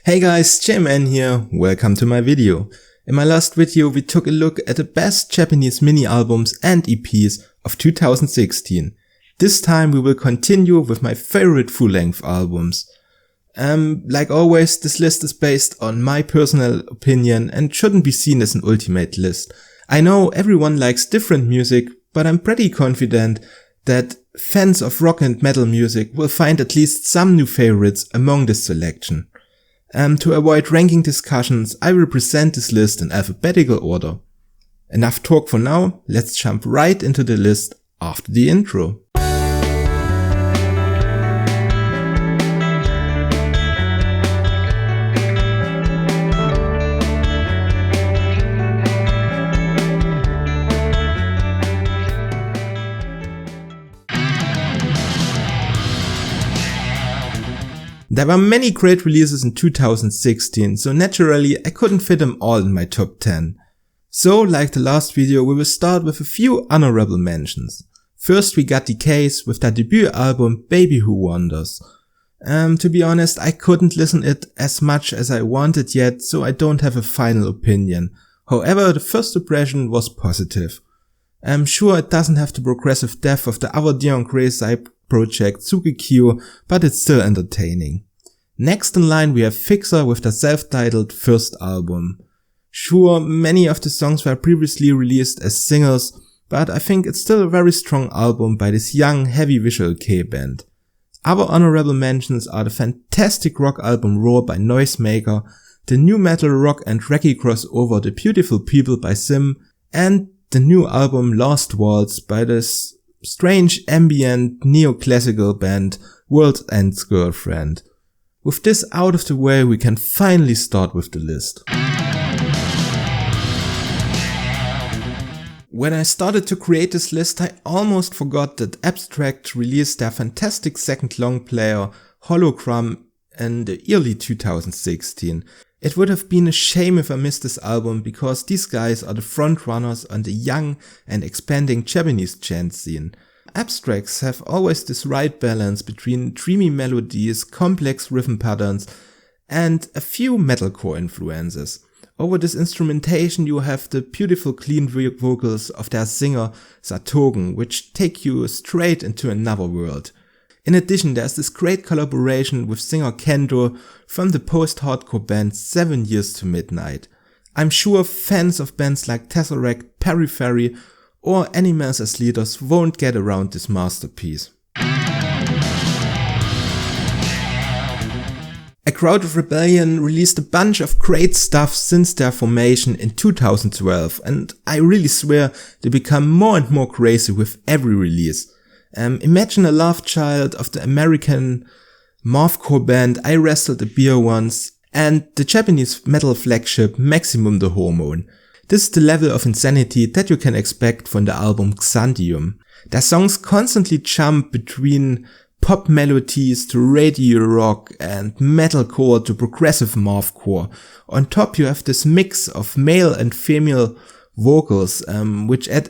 Hey guys, J-Man here, welcome to my video. In my last video we took a look at the best Japanese mini albums and EPs of 2016. This time we will continue with my favorite full-length albums. Like always, this list is based on my personal opinion and shouldn't be seen as an ultimate list. I know everyone likes different music, but I'm pretty confident that fans of rock and metal music will find at least some new favorites among this selection. To avoid ranking discussions, I will present this list in alphabetical order. Enough talk for now, let's jump right into the list after the intro. There were many great releases in 2016, so naturally I couldn't fit them all in my top 10. So, like the last video, we will start with a few honorable mentions. First we got Decay's with their debut album Baby Who Wanders. To be honest, I couldn't listen it as much as I wanted yet, so I don't have a final opinion. However, the first impression was positive. I'm sure it doesn't have the progressive depth of the other Dion Grey side project Tsukikyo, but it's still entertaining. Next in line we have Fixer with their self-titled first album. Sure, many of the songs were previously released as singles, but I think it's still a very strong album by this young heavy visual K-band. Other honorable mentions are the fantastic rock album Roar by Noisemaker, the new metal rock and reggae crossover The Beautiful People by Sim, and the new album Lost Waltz by this strange ambient neoclassical band World's End's Girlfriend. With this out of the way, we can finally start with the list. When I started to create this list, I almost forgot that Abstract released their fantastic second long player HOLOGRAM in the early 2016. It would have been a shame if I missed this album, because these guys are the frontrunners on the young and expanding Japanese gent scene. Abstracts have always this right balance between dreamy melodies, complex rhythm patterns, and a few metalcore influences. Over this instrumentation you have the beautiful clean vocals of their singer Satogen, which take you straight into another world. In addition, there's this great collaboration with singer Kendo from the post-hardcore band 7 Years to Midnight. I'm sure fans of bands like Tesseract, Periphery or Animals as Leaders won't get around this masterpiece. A Crowd of Rebellion released a bunch of great stuff since their formation in 2012, and I really swear they become more and more crazy with every release. Imagine a love child of the American Morphcore band I Wrestled a Beer Once and the Japanese metal flagship Maximum the Hormone. This is the level of insanity that you can expect from the album Xanthium. Their songs constantly jump between pop melodies to radio rock and metalcore to progressive morphcore. On top you have this mix of male and female vocals, which add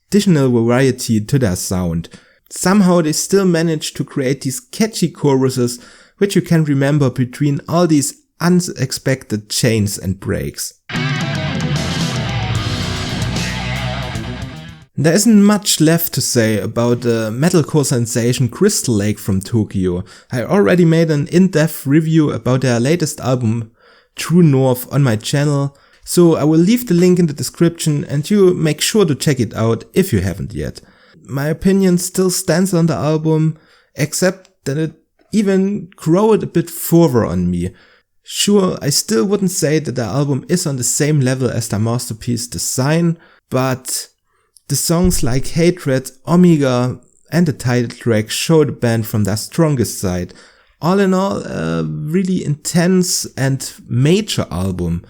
additional variety to their sound. Somehow they still manage to create these catchy choruses which you can remember between all these unexpected chains and breaks. There isn't much left to say about the metalcore sensation Crystal Lake from Tokyo. I already made an in-depth review about their latest album True North on my channel, so I will leave the link in the description and you make sure to check it out if you haven't yet. My opinion still stands on the album, except that it even growed a bit further on me. Sure, I still wouldn't say that the album is on the same level as their masterpiece Design, but the songs like Hatred, Omega and the title track show the band from their strongest side. All in all, a really intense and major album,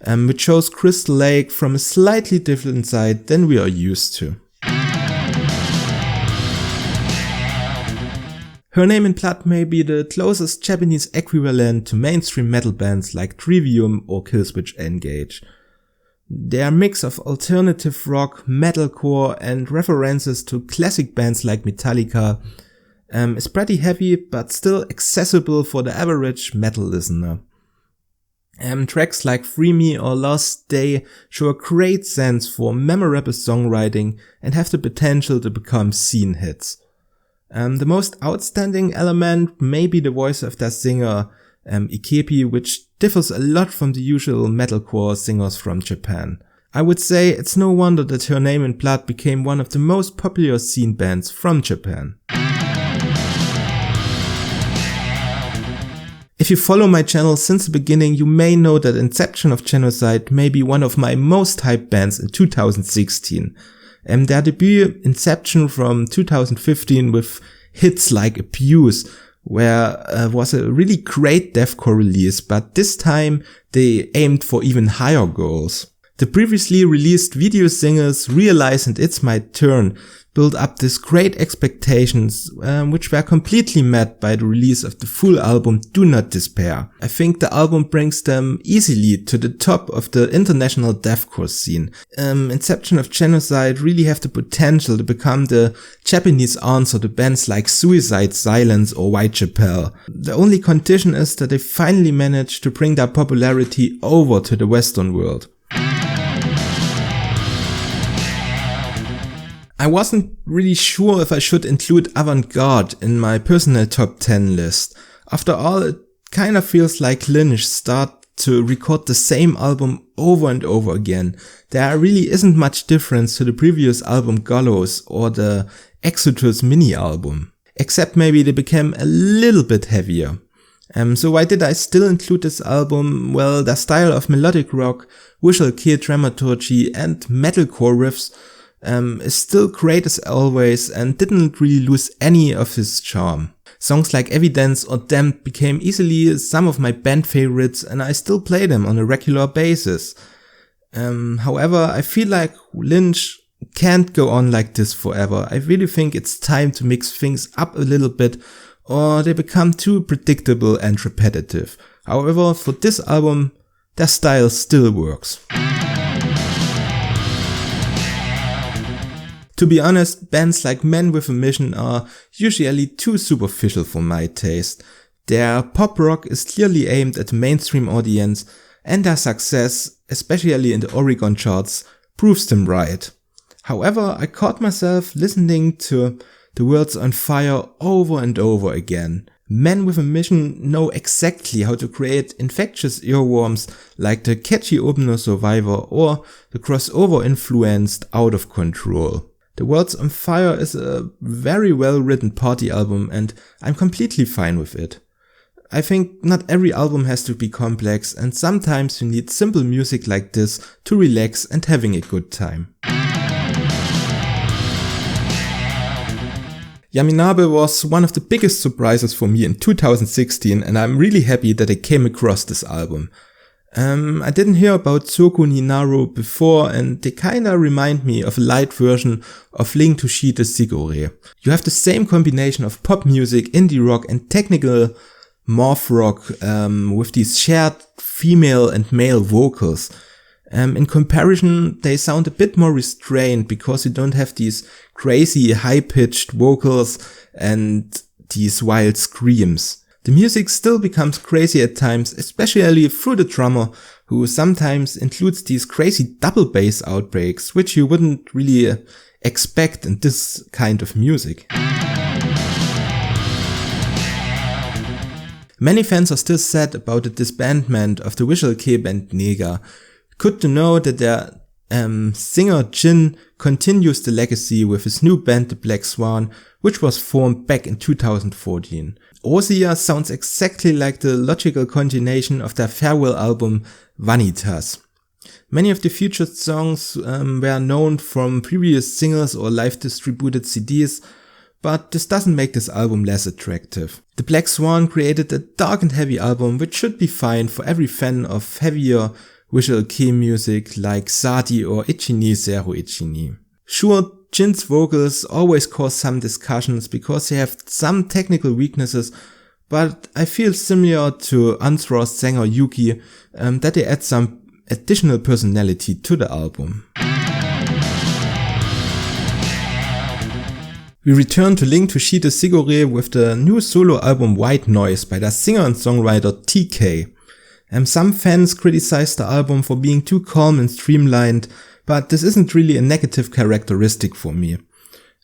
which shows Crystal Lake from a slightly different side than we are used to. Her Name in Blood may be the closest Japanese equivalent to mainstream metal bands like Trivium or Killswitch Engage. Their mix of alternative rock, metalcore and references to classic bands like Metallica is pretty heavy but still accessible for the average metal listener. Tracks like Free Me or Last Day show a great sense for memorable songwriting and have the potential to become scene hits. The most outstanding element may be the voice of their singer, Ikepi, which differs a lot from the usual metalcore singers from Japan. I would say it's no wonder that Her Name in Blood became one of the most popular scene bands from Japan. If you follow my channel since the beginning, you may know that Inception of Genocide may be one of my most hyped bands in 2016. Their debut, Inception from 2015, with hits like Abuse, where was a really great deathcore release, but this time they aimed for even higher goals. The previously released video singles Realize and It's My Turn built up this great expectations, which were completely met by the release of the full album Do Not Despair. I think the album brings them easily to the top of the international deathcore scene. Inception of Genocide really have the potential to become the Japanese answer to bands like Suicide Silence or Whitechapel. The only condition is that they finally manage to bring their popularity over to the Western world. I wasn't really sure if I should include AVANTGARDE in my personal top 10 list. After all, it kinda feels like Lynch start to record the same album over and over again. There really isn't much difference to the previous album Gallows or the Exodus mini album. Except maybe they became a little bit heavier. So why did I still include this album? Well, their style of melodic rock, visual kei dramaturgy and metalcore riffs is still great as always and didn't really lose any of his charm. Songs like Evidence or Damned became easily some of my band favorites and I still play them on a regular basis. However, I feel like Lynch can't go on like this forever. I really think it's time to mix things up a little bit or they become too predictable and repetitive. However, for this album, their style still works. To be honest, bands like Men with a Mission are usually too superficial for my taste. Their pop rock is clearly aimed at the mainstream audience and their success, especially in the Oricon charts, proves them right. However, I caught myself listening to The World's on Fire over and over again. Men with a Mission know exactly how to create infectious earworms like the catchy opener Survivor or the crossover influenced Out of Control. The World's on Fire is a very well written party album and I'm completely fine with it. I think not every album has to be complex and sometimes you need simple music like this to relax and having a good time. YAMINABE was one of the biggest surprises for me in 2016 and I'm really happy that I came across this album. I didn't hear about Soko ni Naru before and they kinda remind me of a light version of Ling Toshite SIGURE. You have the same combination of pop music, indie rock and technical morph rock with these shared female and male vocals. In comparison, they sound a bit more restrained because you don't have these crazy high-pitched vocals and these wild screams. The music still becomes crazy at times, especially through the drummer, who sometimes includes these crazy double bass outbreaks, which you wouldn't really expect in this kind of music. Many fans are still sad about the disbandment of the visual kei band Nega. Good to know that their singer Jin continues the legacy with his new band the Black Swan, which was formed back in 2014. OUSIA sounds exactly like the logical continuation of their farewell album Vanitas. Many of the featured songs were known from previous singles or live distributed CDs, but this doesn't make this album less attractive. The Black Swan created a dark and heavy album which should be fine for every fan of heavier visual kei music like Sadi or Ichini Zero Ichini. Sure, Jin's vocals always cause some discussions because they have some technical weaknesses, but I feel similar to Anthra's singer Yuki that they add some additional personality to the album. We return to Ling Toshite SIGURE with the new solo album White Noise by their singer and songwriter TK. Some fans criticized the album for being too calm and streamlined, but this isn't really a negative characteristic for me.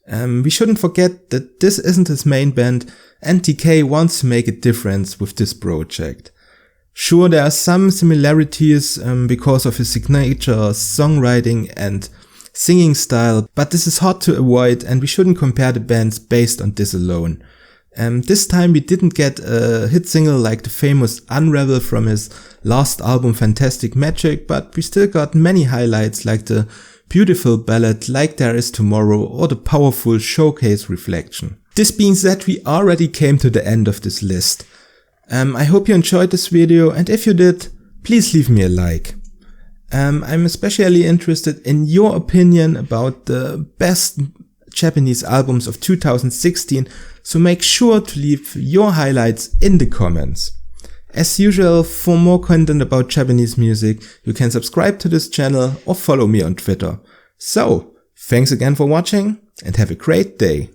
We shouldn't forget that this isn't his main band, and TK wants to make a difference with this project. Sure, there are some similarities because of his signature songwriting and singing style, but this is hard to avoid and we shouldn't compare the bands based on this alone. This time we didn't get a hit single like the famous Unravel from his last album Fantastic Magic, but we still got many highlights like the beautiful ballad Like There Is Tomorrow or the powerful Showcase Reflection. This being said, we already came to the end of this list. I hope you enjoyed this video, and if you did, please leave me a like. I'm especially interested in your opinion about the best Japanese albums of 2016, so make sure to leave your highlights in the comments. As usual, for more content about Japanese music, you can subscribe to this channel or follow me on Twitter. So, thanks again for watching and have a great day.